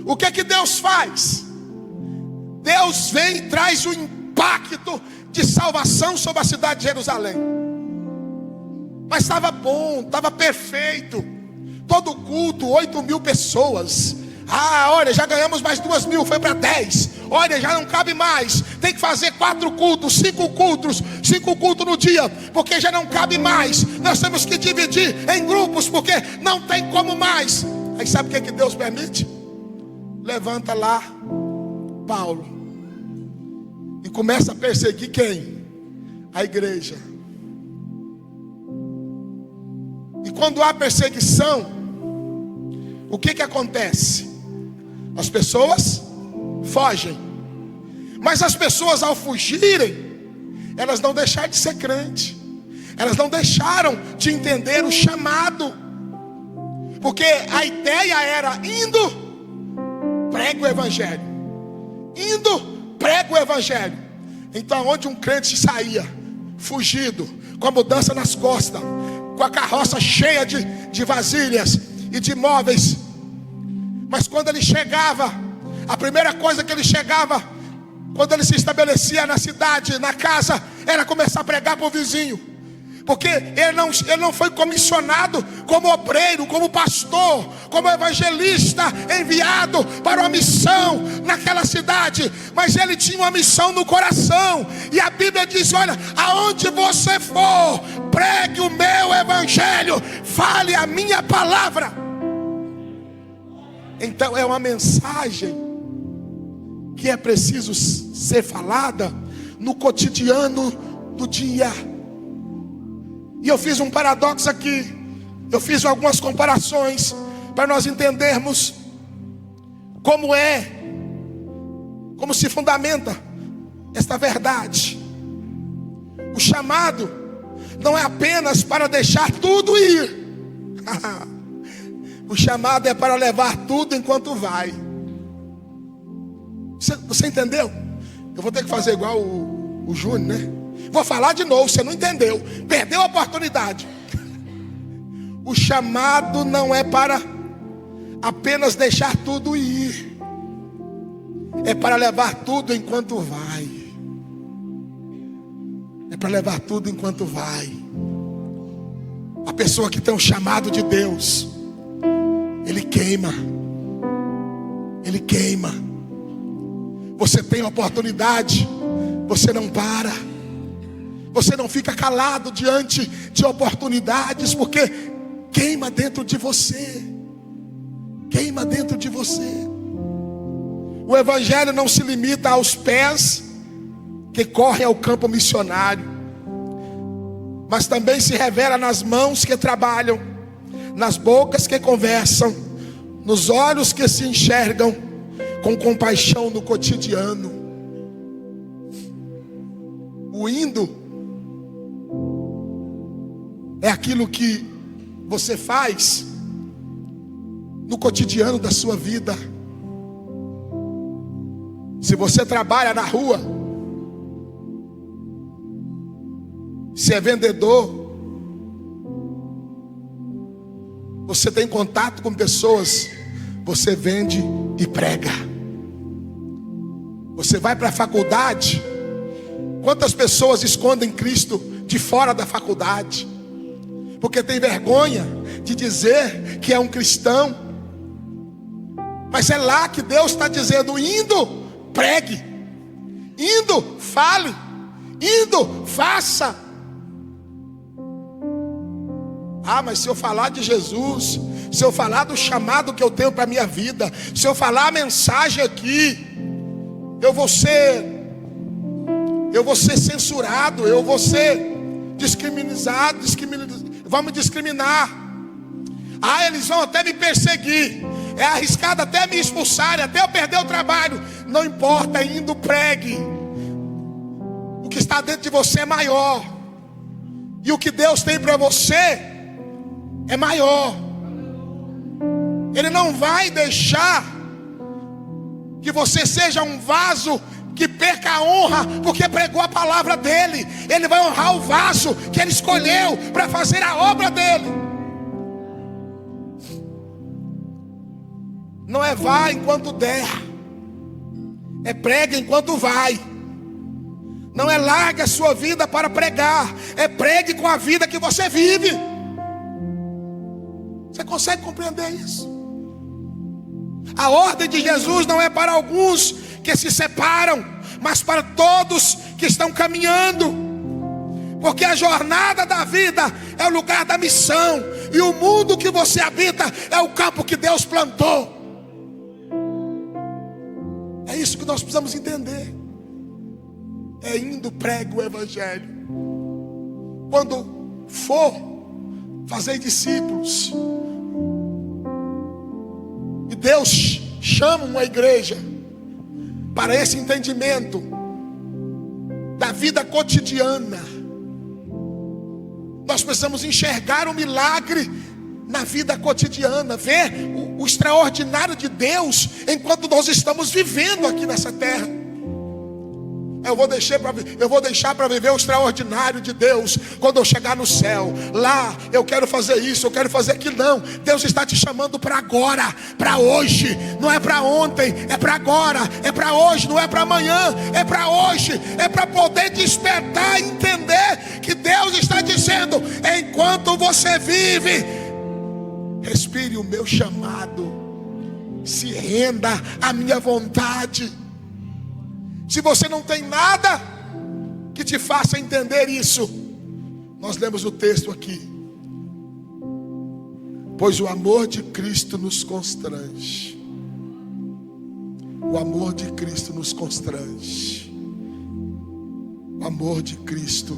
O que é que Deus faz? Deus vem e traz o impacto de salvação sobre a cidade de Jerusalém. Mas estava bom, estava perfeito. Todo culto, 8.000 pessoas. Olha, já ganhamos mais 2.000, foi para 10. Olha, já não cabe mais. Tem que fazer 4 cultos, 5 cultos, 5 cultos no dia, porque já não cabe mais. Nós temos que dividir em grupos, porque não tem como mais. Aí sabe o que Deus permite? Levanta lá Paulo e começa a perseguir quem? A igreja. E quando há perseguição, o que acontece? As pessoas fogem. Mas as pessoas, ao fugirem, elas não deixaram de ser crente. Elas não deixaram de entender o chamado. Porque a ideia era: indo, prega o evangelho. Indo, prega o evangelho. Então, onde um crente saía, fugido, com a mudança nas costas, com a carroça cheia de vasilhas e de móveis, mas quando ele chegava, a primeira coisa que ele chegava, quando ele se estabelecia na cidade, na casa, era começar a pregar para o vizinho. Porque ele não foi comissionado como obreiro, como pastor, como evangelista enviado para uma missão naquela cidade, mas ele tinha uma missão no coração. E a Bíblia diz: olha, aonde você for, pregue o meu evangelho, fale a minha palavra. Então é uma mensagem que é preciso ser falada no cotidiano do dia. E eu fiz um paradoxo aqui. Eu fiz algumas comparações para nós entendermos como se fundamenta esta verdade. O chamado não é apenas para deixar tudo ir. O chamado é para levar tudo enquanto vai. Você entendeu? Eu vou ter que fazer igual o Júnior, né? Vou falar de novo, você não entendeu. Perdeu a oportunidade. O chamado não é para apenas deixar tudo ir. É para levar tudo enquanto vai. É para levar tudo enquanto vai. A pessoa que tem um chamado de Deus, ele queima. Ele queima. Você tem oportunidade, você não para. Você não fica calado diante de oportunidades, porque queima dentro de você. Queima dentro de você. O evangelho não se limita aos pés que correm ao campo missionário, mas também se revela nas mãos que trabalham, nas bocas que conversam, nos olhos que se enxergam com compaixão no cotidiano. O indo é aquilo que você faz no cotidiano da sua vida. Se você trabalha na rua, se é vendedor, você tem contato com pessoas, você vende e prega. Você vai para a faculdade, quantas pessoas escondem Cristo de fora da faculdade, porque tem vergonha de dizer que é um cristão. Mas é lá que Deus está dizendo: indo, pregue, indo, fale, indo, faça. Mas se eu falar de Jesus, se eu falar do chamado que eu tenho para a minha vida, se eu falar a mensagem aqui, eu vou ser censurado, eu vou ser discriminado, vão me discriminar. Eles vão até me perseguir, é arriscado até me expulsarem, até eu perder o trabalho. Não importa, indo, pregue. O que está dentro de você é maior, e o que Deus tem para você é maior. Ele não vai deixar que você seja um vaso que perca a honra porque pregou a palavra dele. Ele vai honrar o vaso que ele escolheu para fazer a obra dele. Não é vá enquanto der, é prega enquanto vai. Não é largue a sua vida para pregar, é pregue com a vida que você vive. Você consegue compreender isso? A ordem de Jesus não é para alguns que se separam, mas para todos que estão caminhando. Porque a jornada da vida é o lugar da missão, e o mundo que você habita é o campo que Deus plantou. É isso que nós precisamos entender. É indo, pregue o evangelho. Quando for fazer discípulos, e Deus chama uma igreja para esse entendimento da vida cotidiana, nós precisamos enxergar o milagre na vida cotidiana, ver o extraordinário de Deus enquanto nós estamos vivendo aqui nessa terra. Eu vou deixar para viver o extraordinário de Deus quando eu chegar no céu. Lá eu quero fazer isso, eu quero fazer aquilo. Não, Deus está te chamando para agora, para hoje. Não é para ontem, é para agora. É para hoje, não é para amanhã, é para hoje. É para poder despertar e entender que Deus está dizendo: enquanto você vive, respire o meu chamado, se renda à minha vontade. Se você não tem nada que te faça entender isso, nós lemos o texto aqui: pois o amor de Cristo nos constrange. O amor de Cristo nos constrange. O amor de Cristo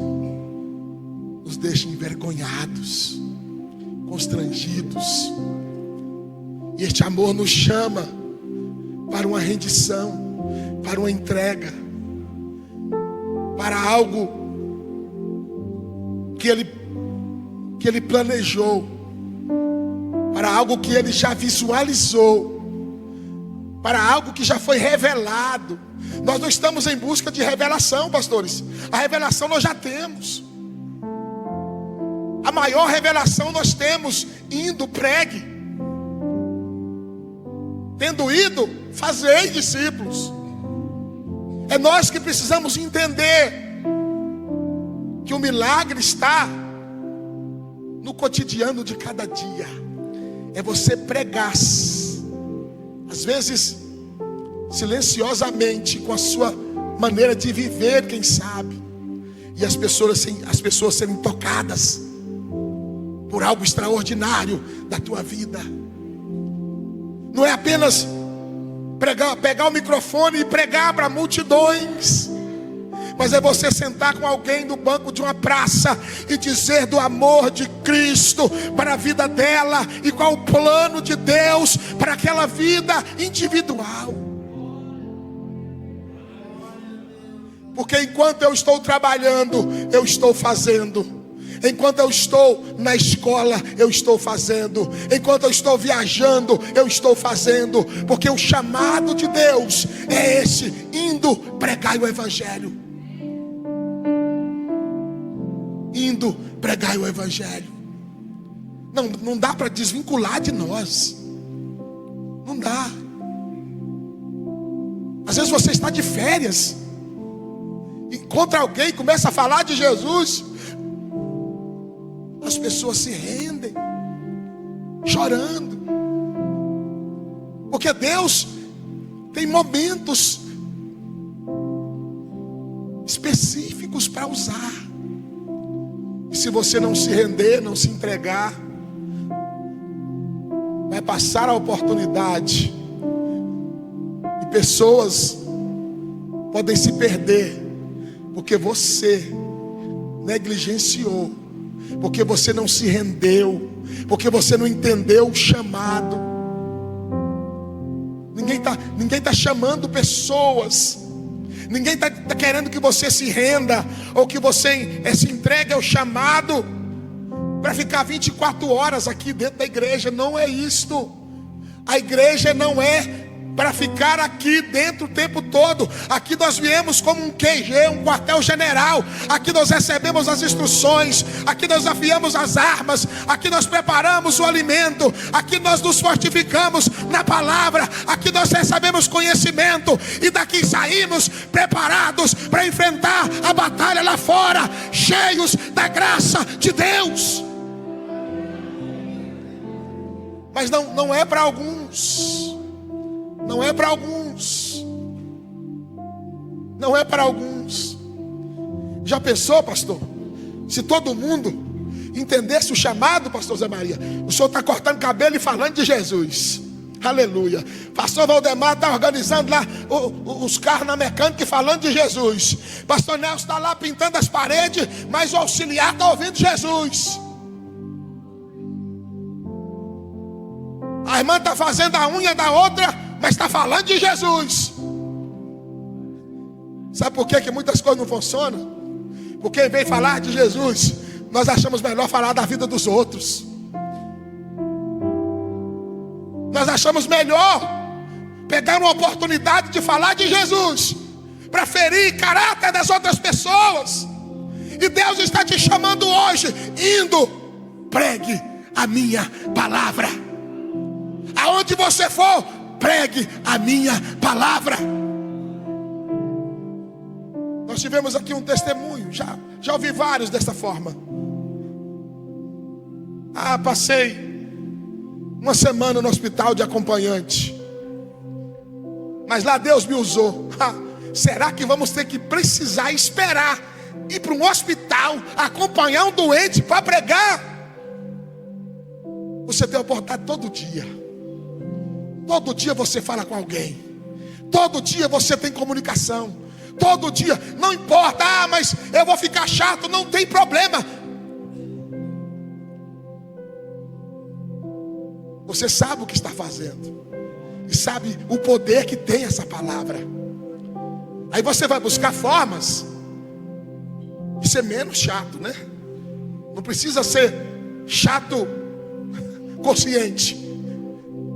nos deixa envergonhados, constrangidos. E este amor nos chama para uma rendição, para uma entrega, para algo que Ele planejou, para algo que Ele já visualizou, para algo que já foi revelado. Nós não estamos em busca de revelação, pastores. A revelação nós já temos. A maior revelação nós temos indo, pregue. Tendo ido, fazei discípulos. É nós que precisamos entender que o milagre está no cotidiano de cada dia. É você pregar, às vezes silenciosamente, com a sua maneira de viver, quem sabe, e as pessoas serem tocadas por algo extraordinário da tua vida. Não é apenas pegar o microfone e pregar para multidões, mas é você sentar com alguém no banco de uma praça e dizer do amor de Cristo para a vida dela, e qual o plano de Deus para aquela vida individual. Porque enquanto eu estou trabalhando, eu estou fazendo. Enquanto eu estou na escola, eu estou fazendo. Enquanto eu estou viajando, eu estou fazendo. Porque o chamado de Deus é esse: indo pregar o evangelho. Indo pregar o evangelho. Não dá para desvincular de nós. Não dá. Às vezes você está de férias, encontra alguém e começa a falar de Jesus, as pessoas se rendem, chorando, porque Deus tem momentos específicos para usar. E se você não se render, não se entregar, vai passar a oportunidade, e pessoas podem se perder, porque você negligenciou, porque você não se rendeu, porque você não entendeu o chamado. Ninguém está chamando pessoas, ninguém está querendo que você se renda, ou que você se entregue ao chamado para ficar 24 horas aqui dentro da igreja. Não é isto. A igreja não é para ficar aqui dentro o tempo todo. Aqui nós viemos como um QG, um quartel-general. Aqui nós recebemos as instruções. Aqui nós afiamos as armas. Aqui nós preparamos o alimento. Aqui nós nos fortificamos na palavra. Aqui nós recebemos conhecimento. E daqui saímos preparados para enfrentar a batalha lá fora, cheios da graça de Deus. Mas não é para alguns. Não é para alguns. Não é para alguns. Já pensou, pastor? Se todo mundo entendesse o chamado, pastor Zé Maria. O senhor está cortando cabelo e falando de Jesus. Aleluia. Pastor Valdemar está organizando lá os carros na mecânica e falando de Jesus. Pastor Nelson está lá pintando as paredes, mas o auxiliar está ouvindo Jesus. A irmã está fazendo a unha da outra, mas está falando de Jesus. Sabe por que muitas coisas não funcionam? Porque em vez de falar de Jesus, nós achamos melhor falar da vida dos outros. Nós achamos melhor pegar uma oportunidade de falar de Jesus para ferir o caráter das outras pessoas. E Deus está te chamando hoje, indo, pregue a minha palavra. Aonde você for, pregue a minha palavra. Nós tivemos aqui um testemunho, já ouvi vários dessa forma. Passei uma semana no hospital de acompanhante, mas lá Deus me usou. Será que vamos ter que precisar esperar ir para um hospital acompanhar um doente para pregar? Você tem a oportunidade todo dia. Todo dia você fala com alguém. Todo dia você tem comunicação. Todo dia, não importa, mas eu vou ficar chato, não tem problema. Você sabe o que está fazendo. E sabe o poder que tem essa palavra. Aí você vai buscar formas de ser menos chato, né? Não precisa ser chato consciente.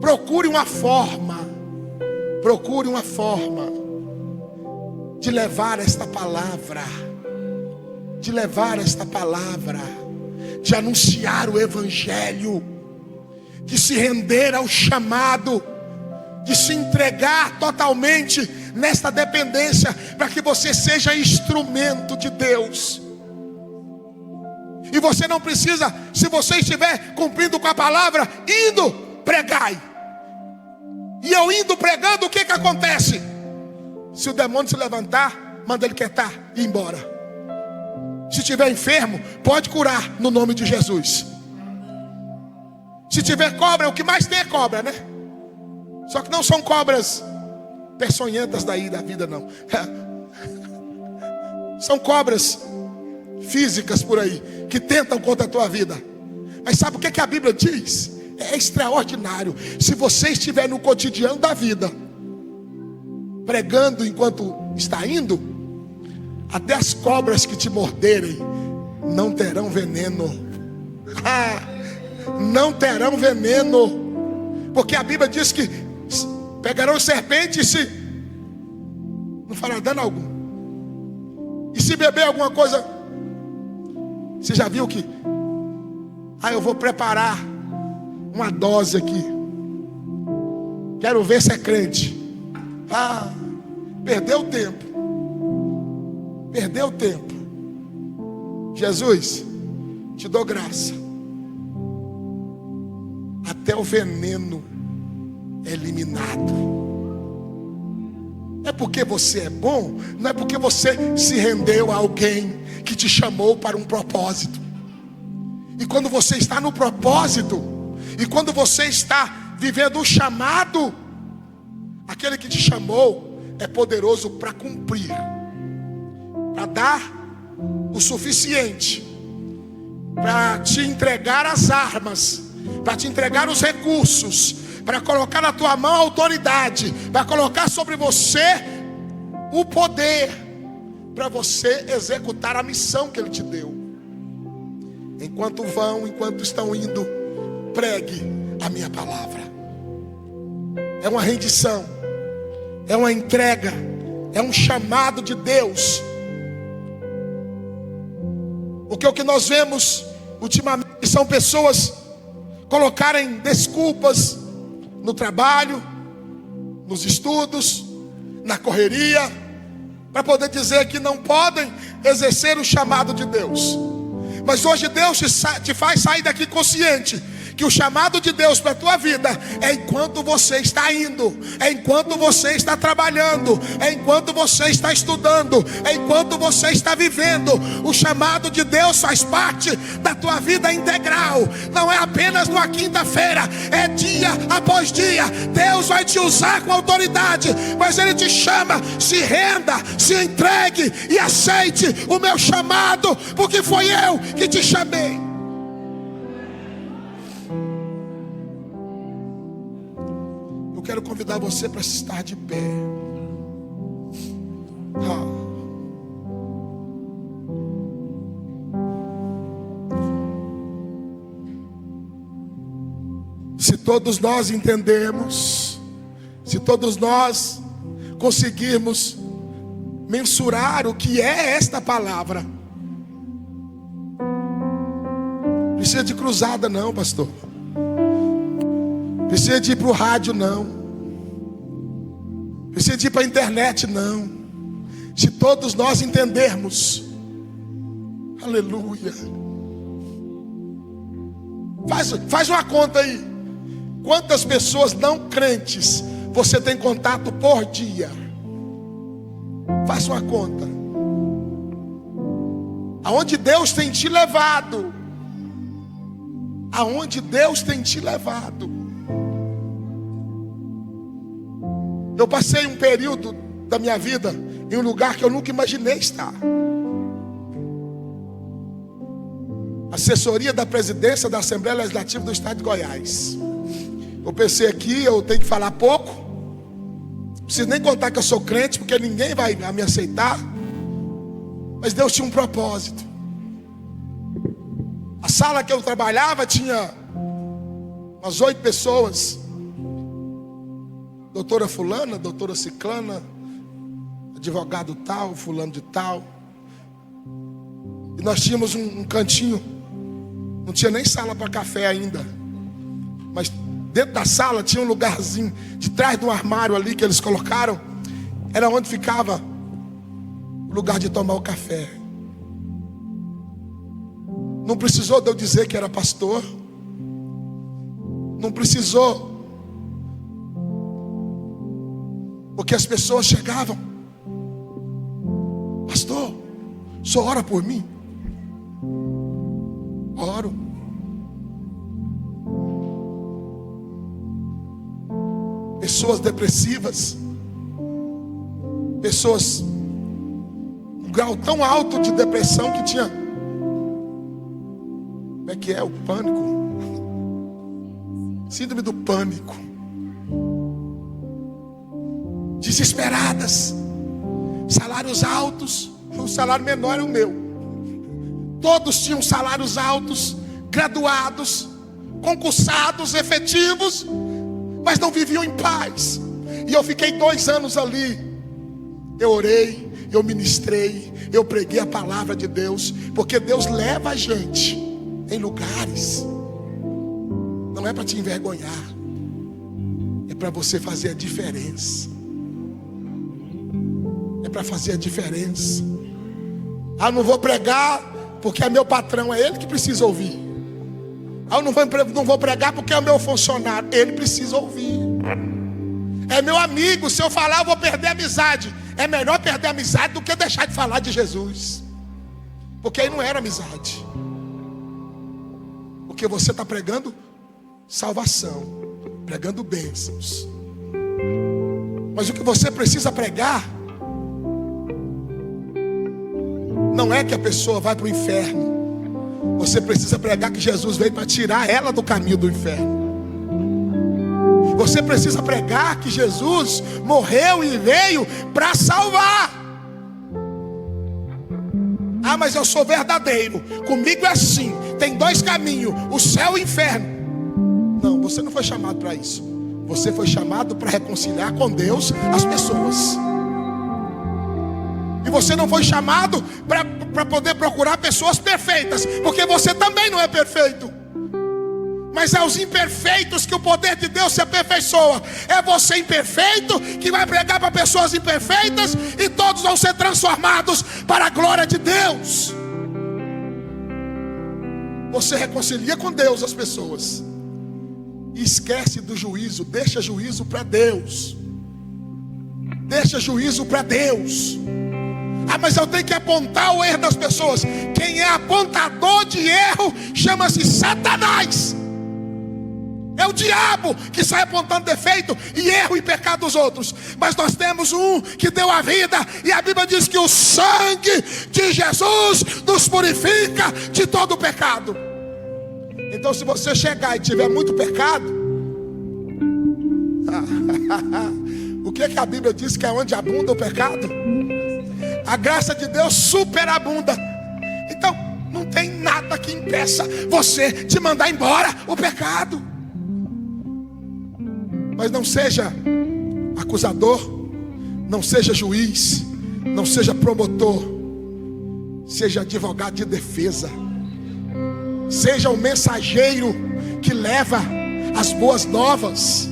Procure uma forma de levar esta palavra, de anunciar o evangelho, de se render ao chamado, de se entregar totalmente nesta dependência, para que você seja instrumento de Deus. E você não precisa, se você estiver cumprindo com a palavra, indo, pregai. E eu indo pregando, o que acontece? Se o demônio se levantar, manda ele quietar e ir embora. Se estiver enfermo, pode curar no nome de Jesus. Se tiver cobra, o que mais tem é cobra, né? Só que não são cobras peçonhentas daí da vida, não. São cobras físicas por aí, que tentam contra a tua vida. Mas sabe o que a Bíblia diz? É extraordinário. Se você estiver no cotidiano da vida, pregando enquanto está indo, até as cobras que te morderem não terão veneno. Não terão veneno. Porque a Bíblia diz que pegarão serpentes e não fará dano algum. E se beber alguma coisa, você já viu que eu vou preparar uma dose aqui, quero ver se é crente. Perdeu tempo. Jesus, te dou graça. Até o veneno é eliminado. É porque você é bom, não é porque você se rendeu a alguém que te chamou para um propósito. E quando você está no propósito, e quando você está vivendo o chamado, aquele que te chamou é poderoso para cumprir, para dar o suficiente, para te entregar as armas, para te entregar os recursos, para colocar na tua mão a autoridade, para colocar sobre você o poder, para você executar a missão que Ele te deu. Enquanto estão indo, pregue a minha palavra. É uma rendição. é uma entrega, é um chamado de Deus. Porque o que nós vemos ultimamente são pessoas colocarem desculpas no trabalho, nos estudos, na correria, para poder dizer que não podem exercer o chamado de Deus. Mas hoje Deus te faz sair daqui consciente que o chamado de Deus para a tua vida é enquanto você está indo, é enquanto você está trabalhando, é enquanto você está estudando, é enquanto você está vivendo. O chamado de Deus faz parte da tua vida integral. Não é apenas numa quinta-feira, é dia após dia. Deus vai te usar com autoridade, mas Ele te chama: se renda, se entregue e aceite o meu chamado, porque foi eu que te chamei. Eu quero convidar você para estar de pé. Se todos nós entendemos, se todos nós conseguirmos mensurar o que é esta palavra, precisa de cruzada não, pastor. Precisa de ir para o rádio não. Precisa de ir para a internet não. Se todos nós entendermos, aleluia. Faz uma conta aí. Quantas pessoas não crentes você tem contato por dia? Faça uma conta. Aonde Deus tem te levado? Aonde Deus tem te levado? Eu passei um período da minha vida em um lugar que eu nunca imaginei estar. Assessoria da presidência da Assembleia Legislativa do Estado de Goiás. Eu pensei aqui, eu tenho que falar pouco. Não preciso nem contar que eu sou crente, porque ninguém vai me aceitar. Mas Deus tinha um propósito. A sala que eu trabalhava tinha umas 8 pessoas. Doutora fulana, doutora ciclana, advogado tal, fulano de tal. E nós tínhamos um cantinho. Não tinha nem sala para café ainda. Mas dentro da sala tinha um lugarzinho, de trás do armário ali que eles colocaram. Era onde ficava o lugar de tomar o café. Não precisou de eu dizer que era pastor. Não precisou. Porque as pessoas chegavam: pastor, o senhor ora por mim? Oro. Pessoas depressivas, pessoas um grau tão alto de depressão que tinha, como é que é? O pânico, síndrome do pânico. Desesperadas, salários altos, o salário menor é o meu. Todos tinham salários altos, graduados, concursados, efetivos, mas não viviam em paz. E eu fiquei 2 anos ali. Eu orei, eu ministrei, eu preguei a palavra de Deus, porque Deus leva a gente em lugares, não é para te envergonhar, é para você fazer a diferença. É para fazer a diferença. Ah, não vou pregar porque é meu patrão, é ele que precisa ouvir. Ah, eu não vou pregar porque é o meu funcionário, ele precisa ouvir. É meu amigo, se eu falar eu vou perder a amizade. É melhor perder a amizade do que deixar de falar de Jesus, porque aí não era amizade. Porque você está pregando salvação, pregando bênçãos. Mas o que você precisa pregar não é que a pessoa vai para o inferno. Você precisa pregar que Jesus veio para tirar ela do caminho do inferno. Você precisa pregar que Jesus morreu e veio para salvar. Ah, mas eu sou verdadeiro, comigo é assim, tem 2 caminhos, o céu e o inferno. Não, você não foi chamado para isso. Você foi chamado para reconciliar com Deus as pessoas. E você não foi chamado para poder procurar pessoas perfeitas, porque você também não é perfeito. Mas é os imperfeitos que o poder de Deus se aperfeiçoa. É você imperfeito que vai pregar para pessoas imperfeitas, e todos vão ser transformados para a glória de Deus. Você reconcilia com Deus as pessoas e esquece do juízo. Deixa juízo para Deus. Deixa juízo para Deus. Ah, mas eu tenho que apontar o erro das pessoas. Quem é apontador de erro chama-se Satanás. É o diabo que sai apontando defeito e erro e pecado dos outros. Mas nós temos um que deu a vida, e a Bíblia diz que o sangue de Jesus nos purifica de todo o pecado. Então, se você chegar e tiver muito pecado, o que a Bíblia diz que é onde abunda o pecado? A graça de Deus superabunda. Então, não tem nada que impeça você de mandar embora o pecado. Mas não seja acusador, não seja juiz, não seja promotor, seja advogado de defesa. Seja o mensageiro que leva as boas novas.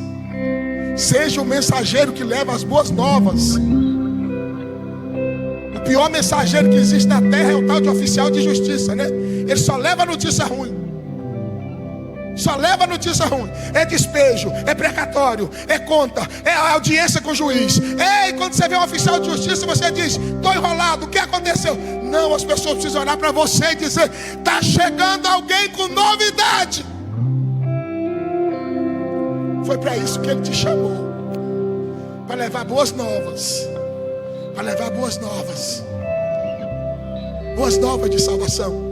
Seja o mensageiro que leva as boas novas. O pior mensageiro que existe na terra é o tal de oficial de justiça, né? Ele só leva notícia ruim. Só leva notícia ruim. É despejo, é precatório, é conta, é audiência com o juiz. Ei, quando você vê um oficial de justiça, você diz: estou enrolado, o que aconteceu? Não, as pessoas precisam olhar para você e dizer: está chegando alguém com novidade. Foi para isso que ele te chamou, para levar boas novas. Para levar boas novas. Boas novas de salvação.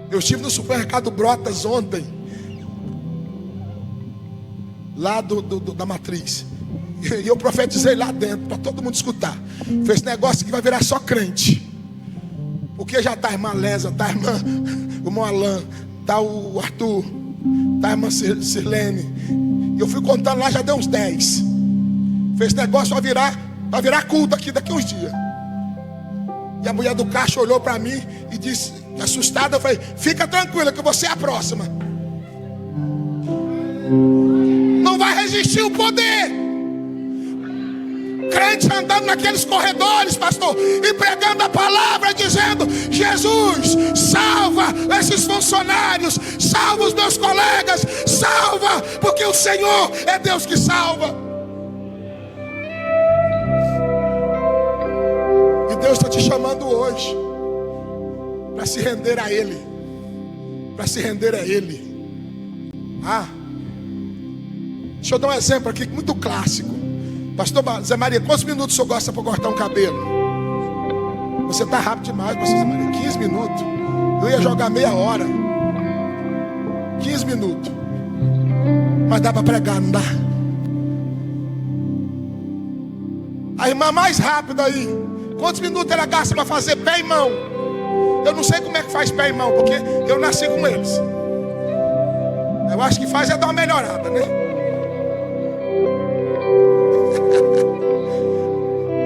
Eu estive no supermercado Brotas ontem, lá da Matriz, e eu profetizei lá dentro, para todo mundo escutar. Foi esse negócio que vai virar só crente. Porque já está a irmã Lesa, está a irmã, o irmão Alain, está o Arthur, está a irmã Sirlene. E eu fui contando lá, já deu uns 10. Fez esse negócio vai virar culto aqui daqui uns dias. E a mulher do caixa olhou para mim e disse, assustada, eu falei: fica tranquila que você é a próxima. Não vai resistir o poder. Crente andando naqueles corredores, pastor, e pregando a palavra, dizendo: Jesus, salva esses funcionários, salva os meus colegas, salva, porque o Senhor é Deus que salva. E Deus está te chamando hoje para se render a Ele. Para se render a Ele. Deixa eu dar um exemplo aqui muito clássico. Pastor Zé Maria, quantos minutos o senhor gosta para cortar um cabelo? Você está rápido demais, pastor Zé Maria. 15 minutos. Eu ia jogar meia hora. 15 minutos. Mas dá para pregar, não dá? A irmã mais rápida aí, quantos minutos ela gasta para fazer pé e mão? Eu não sei como é que faz pé e mão, porque eu nasci com eles. Eu acho que faz é dar uma melhorada, né?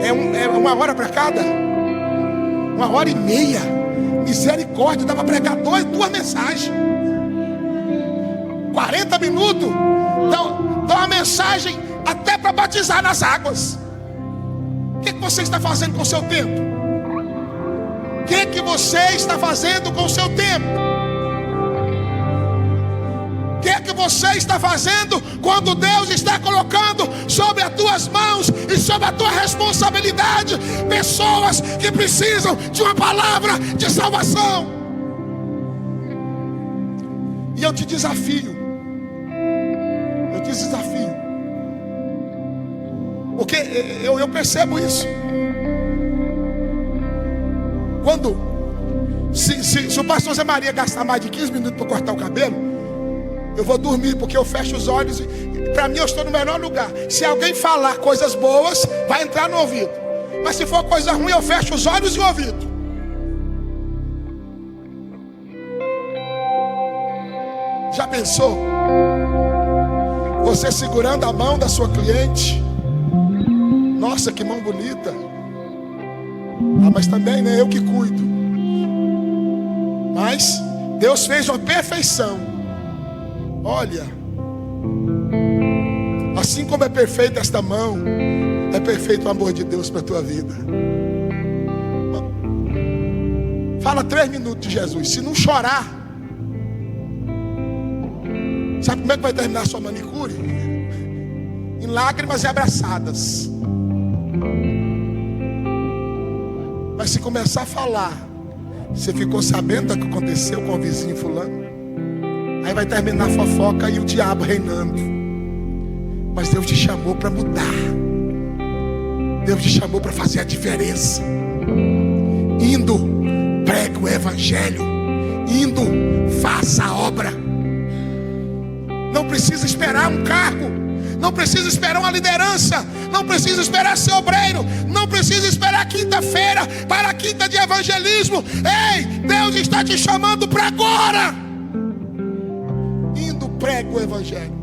É uma hora para cada. 1h30. Misericórdia, dá para pregar duas mensagens. 40 minutos. Dá uma mensagem até para batizar nas águas. O que você está fazendo com o seu tempo? O que você está fazendo com o seu tempo? O que você está fazendo quando Deus está colocando sobre as tuas mãos e sobre a tua responsabilidade pessoas que precisam de uma palavra de salvação? E eu te desafio. Porque eu percebo isso. Quando se o pastor Zé Maria gastar mais de 15 minutos para cortar o cabelo, eu vou dormir, porque eu fecho os olhos e para mim eu estou no melhor lugar. Se alguém falar coisas boas, vai entrar no ouvido. Mas se for coisa ruim, eu fecho os olhos e o ouvido. Já pensou? Você segurando a mão da sua cliente. Nossa, que mão bonita. Ah, mas também não é eu que cuido. Mas Deus fez uma perfeição. Olha, assim como é perfeita esta mão, é perfeito o amor de Deus para a tua vida. Fala 3 minutos de Jesus. Se não chorar, sabe como é que vai terminar a sua manicure? Em lágrimas e abraçadas. Mas se começar a falar, você ficou sabendo o que aconteceu com o vizinho fulano? Aí vai terminar a fofoca e o diabo reinando. Mas Deus te chamou para mudar. Deus te chamou para fazer a diferença. Indo, pregue o evangelho. Indo, faça a obra. Não precisa esperar um cargo. Não precisa esperar uma liderança. Não precisa esperar ser obreiro. Não precisa esperar quinta-feira para a quinta de evangelismo. Ei, Deus está te chamando para agora. Indo, pregue o evangelho.